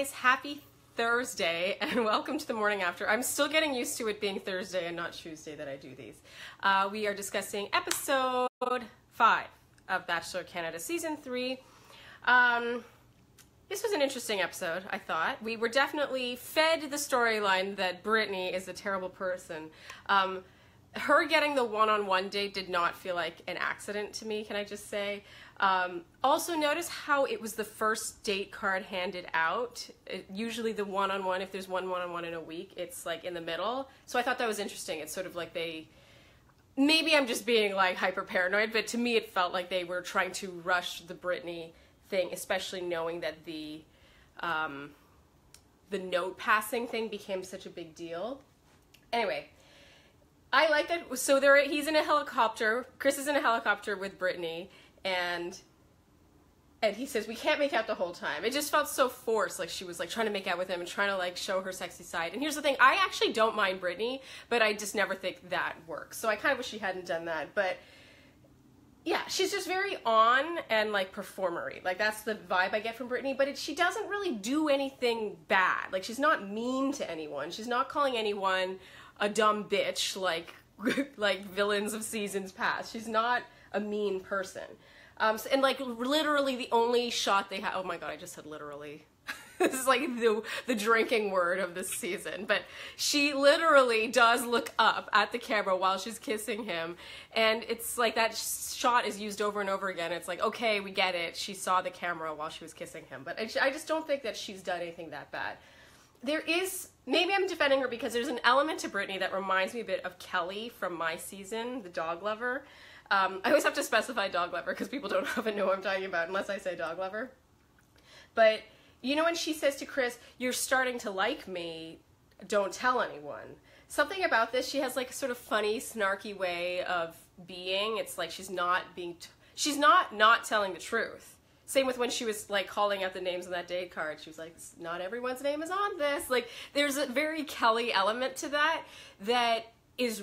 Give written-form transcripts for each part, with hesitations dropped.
guys, happy Thursday and welcome to the morning after. I'm still getting used to it being Thursday and not Tuesday that I do these. We are discussing episode 5 of Bachelor Canada season 3. This was an interesting episode, I thought. We were definitely fed the storyline that Brittany is a terrible person. Her getting the one-on-one date did not feel like an accident to me, can I just say. Also notice how it was the first date card handed out. Usually the one-on-one, if there's one-on-one in a week, it's like in the middle. So I thought that was interesting. It's sort of like maybe I'm just being like hyper paranoid, but to me it felt like they were trying to rush the Brittany thing, especially knowing that the note passing thing became such a big deal. Anyway, I like that. So he's in a helicopter. Chris is in a helicopter with Brittany, and he says, we can't make out the whole time. It just felt so forced, like she was like trying to make out with him and trying to like show her sexy side. And here's the thing, I actually don't mind Brittany, but I just never think that works. So I kind of wish she hadn't done that. But yeah, she's just very on and like performery. Like that's the vibe I get from Brittany, but she doesn't really do anything bad. Like she's not mean to anyone. She's not calling anyone a dumb bitch like villains of seasons past. She's not a mean person. And like literally the only shot they have, oh my god, I just said literally. This is like the drinking word of this season, but she literally does look up at the camera while she's kissing him, and it's like that shot is used over and over again. It's like, okay, we get it. She saw the camera while she was kissing him, but I just don't think that she's done anything that bad. There is, maybe I'm defending her because there's an element to Brittany that reminds me a bit of Kelly from my season, the dog lover. I always have to specify dog lover because people don't often know what I'm talking about unless I say dog lover. But you know when she says to Chris, you're starting to like me, don't tell anyone. Something about this, she has like a sort of funny, snarky way of being. It's like she's not telling the truth. Same with when she was like calling out the names on that date card. She was like, not everyone's name is on this. Like there's a very Kelly element to that is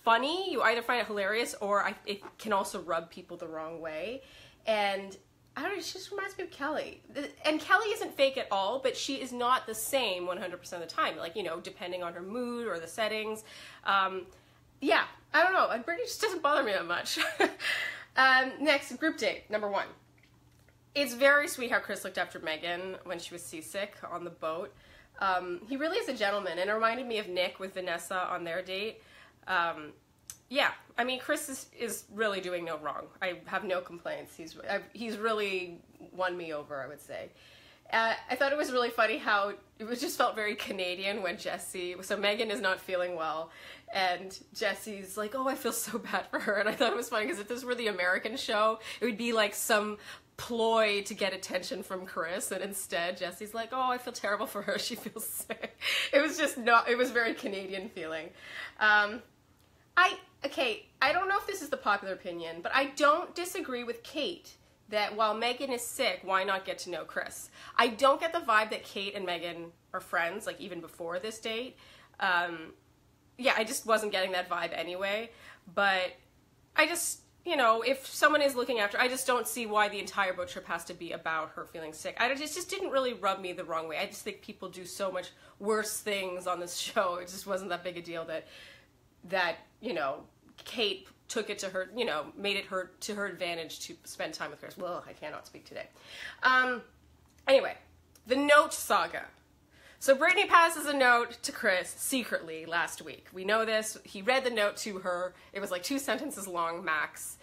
funny. You either find it hilarious or it can also rub people the wrong way. And I don't know, she just reminds me of Kelly. And Kelly isn't fake at all, but she is not the same 100% of the time. Like, you know, depending on her mood or the settings. Yeah, I don't know. Brittany just doesn't bother me that much. Next, group date, number 1. It's very sweet how Chris looked after Megan when she was seasick on the boat. He really is a gentleman, and it reminded me of Nick with Vanessa on their date. Yeah, I mean, Chris is really doing no wrong. I have no complaints. He's really won me over, I would say. I thought it was really funny how it just felt very Canadian when so Megan is not feeling well, and Jesse's like, oh, I feel so bad for her. And I thought it was funny because if this were the American show, it would be like some ploy to get attention from Chris, and instead Jesse's like, oh, I feel terrible for her, she feels sick. It was just it was very Canadian feeling. I don't know if this is the popular opinion, but I don't disagree with Kate that while Megan is sick, why not get to know Chris? I don't get the vibe that Kate and Megan are friends, like even before this date. Yeah, I just wasn't getting that vibe anyway, but I just, you know, if someone is looking after, I just don't see why the entire boat trip has to be about her feeling sick. It just didn't really rub me the wrong way. I just think people do so much worse things on this show. It just wasn't that big a deal that you know, Kate took it to her, you know, made it to her advantage to spend time with Chris. Well, I cannot speak today. Anyway, the note saga. So Brittany passes a note to Chris secretly last week. We know this. He read the note to her. It was like 2 sentences long, max.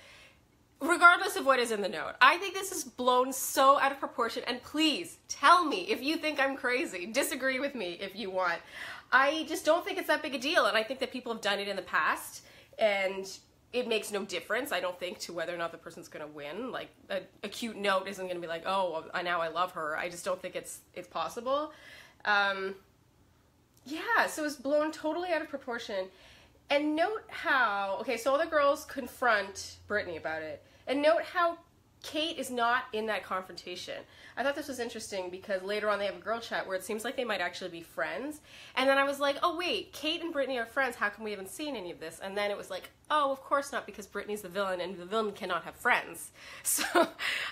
Regardless of what is in the note, I think this is blown so out of proportion, and please tell me if you think I'm crazy. Disagree with me if you want. I just don't think it's that big a deal, and I think that people have done it in the past, and it makes no difference, I don't think, to whether or not the person's going to win. Like, a cute note isn't going to be like, oh, now I love her. I just don't think it's possible. Yeah, so it was blown totally out of proportion. And note how, okay, so all the girls confront Brittany about it, and note how Kate is not in that confrontation. I thought this was interesting because later on they have a girl chat where it seems like they might actually be friends. And then I was like, oh wait, Kate and Brittany are friends. How come we haven't seen any of this? And then it was like, oh, of course not, because Brittany's the villain and the villain cannot have friends. So,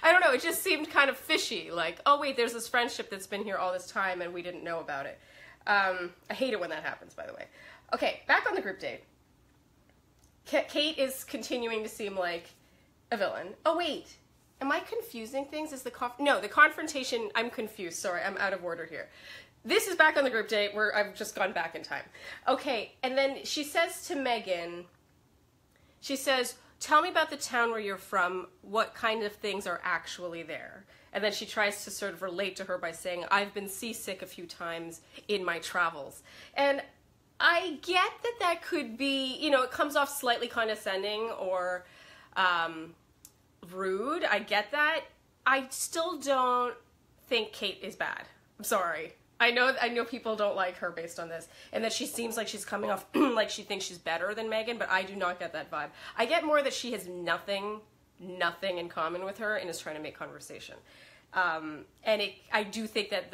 I don't know, it just seemed kind of fishy. Like, oh wait, there's this friendship that's been here all this time and we didn't know about it. I hate it when that happens, by the way. Okay, back on the group date. Kate is continuing to seem like a villain. Oh wait. Am I confusing things? Is the the confrontation, I'm confused. Sorry, I'm out of order here. This is back on the group date where I've just gone back in time. Okay, and then she says to Megan, she says, tell me about the town where you're from, what kind of things are actually there. And then she tries to sort of relate to her by saying, I've been seasick a few times in my travels. And I get that that could be, you know, it comes off slightly condescending or rude. I get that. I still don't think Kate is bad. I'm sorry. I know people don't like her based on this, and that she seems like she's coming off like she thinks she's better than Megan, but I do not get that vibe. I get more that she has nothing in common with her and is trying to make conversation. And I do think that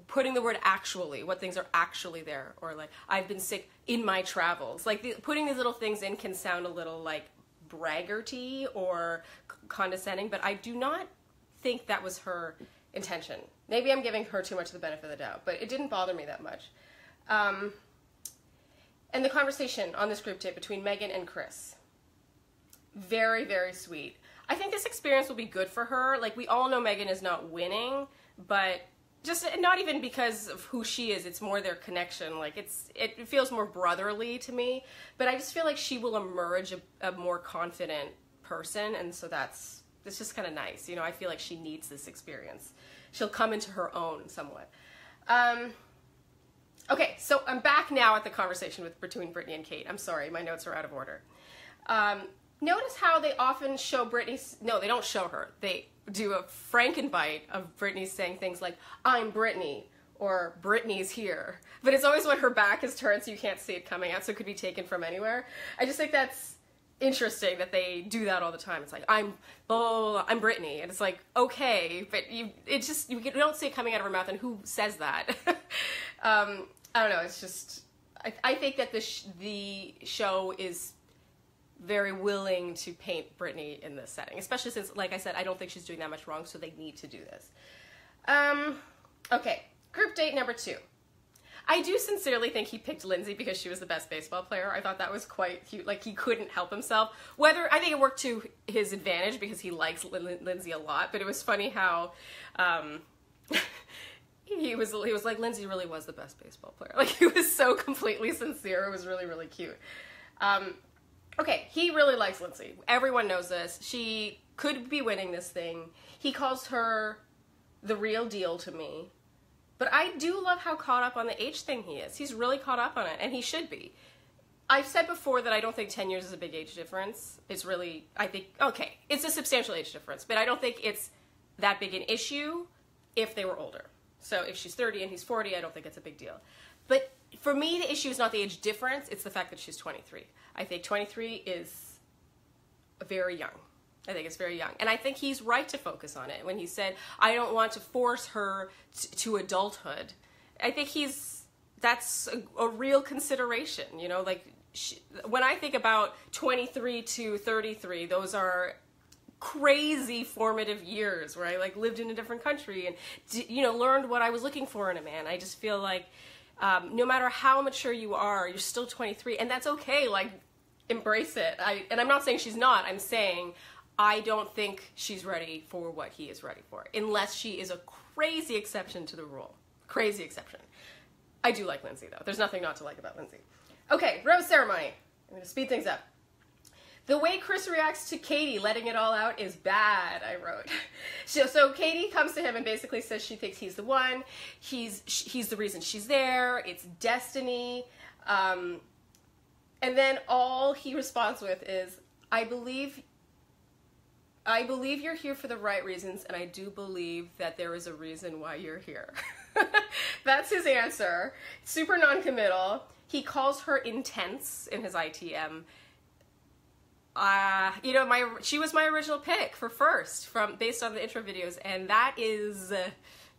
putting the word actually, what things are actually there, or like, I've been sick in my travels, like putting these little things in can sound a little like braggarty or condescending, but I do not think that was her intention. Maybe I'm giving her too much of the benefit of the doubt, but it didn't bother me that much. And the conversation on this group date between Megan and Chris, very, very sweet. I think this experience will be good for her. Like, we all know Megan is not winning, but just not even because of who she is, it's more their connection. Like, it feels more brotherly to me, but I just feel like she will emerge a more confident person, and so it's just kind of nice. You know, I feel like she needs this experience. She'll come into her own somewhat. Okay, so I'm back now at the conversation between Brittany and Kate. I'm sorry, my notes are out of order. Notice how they often show Brittany's, no, they don't show her. They do a Frankenbite of Brittany saying things like, I'm Brittany, or Brittany's here. But it's always when her back is turned so you can't see it coming out, so it could be taken from anywhere. I just think that's interesting that they do that all the time. It's like, I'm Brittany, and it's like, okay, but you don't see it coming out of her mouth, and who says that? I don't know, it's just, I think that the show is very willing to paint Brittany in this setting, especially since, like I said, I don't think she's doing that much wrong, so they need to do this. Okay, group date number 2. I do sincerely think he picked Lindsay because she was the best baseball player. I thought that was quite cute. Like, he couldn't help himself. I think it worked to his advantage because he likes Lindsay a lot, but it was funny how he was like, Lindsay really was the best baseball player. Like, he was so completely sincere. It was really, really cute. Okay, he really likes Lindsay. Everyone knows this. She could be winning this thing. He calls her the real deal to me. But I do love how caught up on the age thing he is. He's really caught up on it, and he should be. I've said before that I don't think 10 years is a big age difference. It's really, I think, okay, it's a substantial age difference, but I don't think it's that big an issue if they were older. So if she's 30 and he's 40, I don't think it's a big deal. But for me, the issue is not the age difference, it's the fact that she's 23. I think 23 is very young. I think it's very young. And I think he's right to focus on it when he said, I don't want to force her to adulthood. I think that's a real consideration, you know, like when I think about 23 to 33, those are crazy formative years where I like lived in a different country and, you know, learned what I was looking for in a man. I just feel like no matter how mature you are, you're still 23, and that's okay. Like, embrace it. And I'm not saying she's not. I'm saying I don't think she's ready for what he is ready for, unless she is a crazy exception to the rule. Crazy exception. I do like Lindsay, though. There's nothing not to like about Lindsay. Okay, rose ceremony. I'm going to speed things up. The way Chris reacts to Katie letting it all out is bad, I wrote. So Katie comes to him and basically says she thinks he's the one. He's the reason she's there. It's destiny. And then all he responds with is, I believe you're here for the right reasons, and I do believe that there is a reason why you're here. That's his answer. Super non-committal. He calls her intense in his ITM. you know, she was my original pick for first based on the intro videos, and that is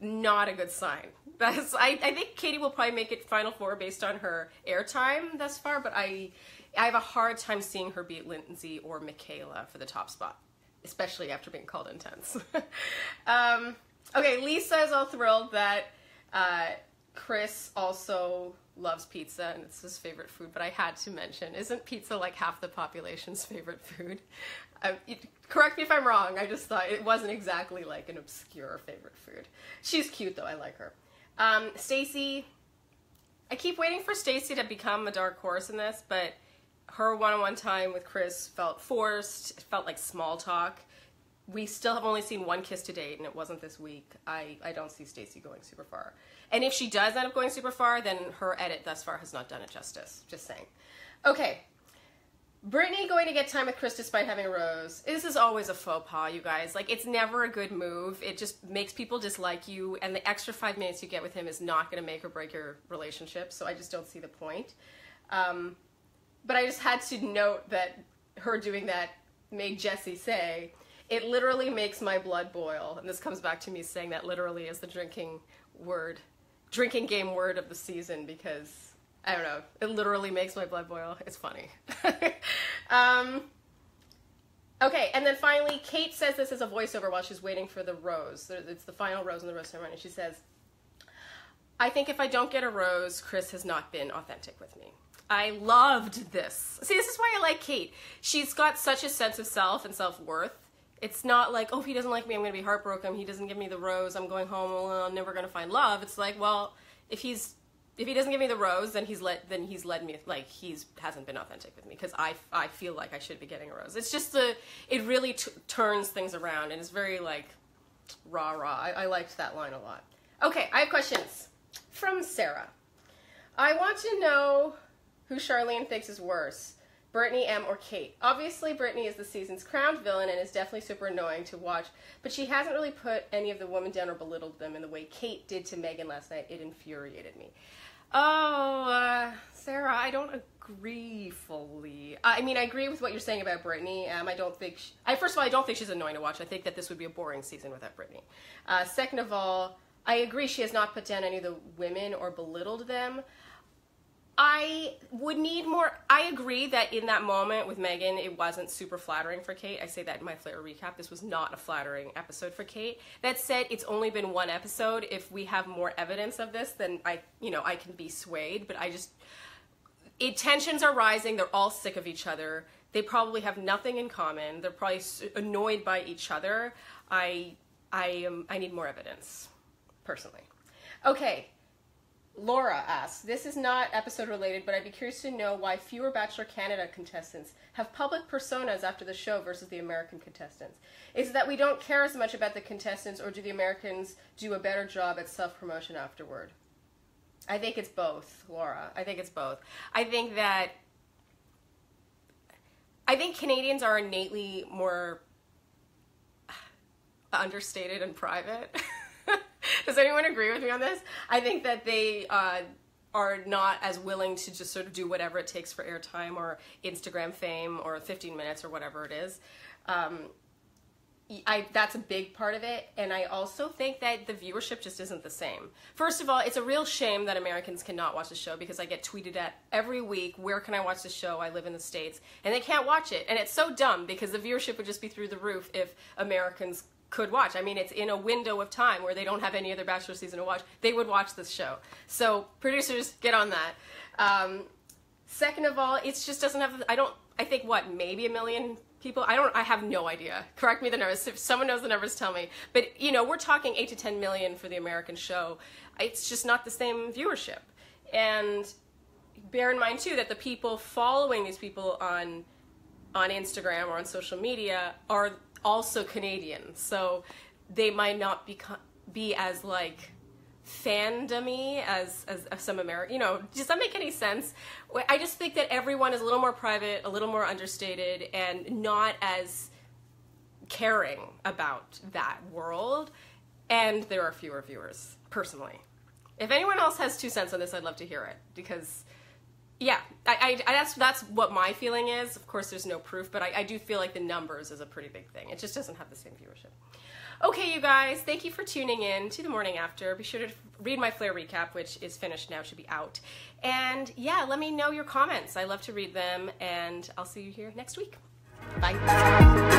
not a good sign. I think Katie will probably make it Final Four based on her airtime thus far, but I have a hard time seeing her beat Lindsay or Michaela for the top spot, especially after being called intense. Okay, Lisa is all thrilled that Chris also loves pizza and it's his favorite food, but I had to mention, isn't pizza like half the population's favorite food? Correct me if I'm wrong, I just thought it wasn't exactly like an obscure favorite food. She's cute though, I like her. Stacey, I keep waiting for Stacey to become a dark horse in this, but her one-on-one time with Chris felt forced, it felt like small talk. We still have only seen one kiss to date, and it wasn't this week. I don't see Stacey going super far. And if she does end up going super far, then her edit thus far has not done it justice. Just saying. Okay. Brittany going to get time with Chris despite having a rose. This is always a faux pas, you guys. Like, it's never a good move. It just makes people dislike you, and the extra 5 minutes you get with him is not going to make or break your relationship, so I just don't see the point. But I just had to note that her doing that made Jesse say, "It literally makes my blood boil." And this comes back to me saying that literally as the drinking game word of the season, because, I don't know, it literally makes my blood boil. It's funny. Okay, and then finally, Kate says this as a voiceover while she's waiting for the rose. It's the final rose in the rose ceremony. She says, "I think if I don't get a rose, Chris has not been authentic with me." I loved this. See, this is why I like Kate. She's got such a sense of self and self-worth. It's not like, oh, if he doesn't like me, I'm going to be heartbroken. He doesn't give me the rose, I'm going home, well, I'm never going to find love. It's like, well, if he doesn't give me the rose, then he's led me, like, hasn't been authentic with me, because I feel like I should be getting a rose. It's just it really turns things around, and it's very, like, rah-rah. I liked that line a lot. Okay, I have questions from Sarah. I want to know who Sharleen thinks is worse, Brittany, Em, or Kate. Obviously, Brittany is the season's crowned villain and is definitely super annoying to watch, but she hasn't really put any of the women down or belittled them in the way Kate did to Megan last night. It infuriated me. Oh, Sarah, I don't agree fully. I mean, I agree with what you're saying about Brittany. I don't think... first of all, I don't think she's annoying to watch. I think that this would be a boring season without Brittany. Second of all, I agree she has not put down any of the women or belittled them. I would need more... I agree that in that moment with Megan, it wasn't super flattering for Kate. I say that in my Flair recap. This was not a flattering episode for Kate. That said, it's only been one episode. If we have more evidence of this, then I can be swayed. But tensions are rising. They're all sick of each other. They probably have nothing in common. They're probably annoyed by each other. I need more evidence, personally. Okay. Laura asks, this is not episode related, but I'd be curious to know why fewer Bachelor Canada contestants have public personas after the show versus the American contestants. Is it that we don't care as much about the contestants, or do the Americans do a better job at self-promotion afterward? I think it's both, Laura. I think it's both. I think Canadians are innately more understated and private. Does anyone agree with me on this? I think that they are not as willing to just sort of do whatever it takes for airtime or Instagram fame or 15 minutes or whatever it is. That's a big part of it, and I also think that the viewership just isn't the same. First of all, it's a real shame that Americans cannot watch the show, because I get tweeted at every week, where can I watch the show? I live in the States, and they can't watch it. And it's so dumb, because the viewership would just be through the roof if Americans could watch. I mean, it's in a window of time where they don't have any other Bachelor season to watch. They would watch this show. So producers, get on that. Second of all, it just doesn't have, I think what, maybe 1 million people? I have no idea. Correct me the numbers. If someone knows the numbers, tell me. But, we're talking 8 to 10 million for the American show. It's just not the same viewership. And bear in mind, too, that the people following these people on Instagram or on social media are also Canadian, so they might not be as like fandom-y as some American. Does that make any sense? I just think that everyone is a little more private, a little more understated, and not as caring about that world. And there are fewer viewers, personally. If anyone else has 2 cents on this, I'd love to hear it, because Yeah, that's what my feeling is. Of course, there's no proof, but I do feel like the numbers is a pretty big thing. It just doesn't have the same viewership. Okay, you guys, thank you for tuning in to The Morning After. Be sure to read my Flair recap, which is finished now, should be out. And yeah, let me know your comments. I love to read them, and I'll see you here next week. Bye.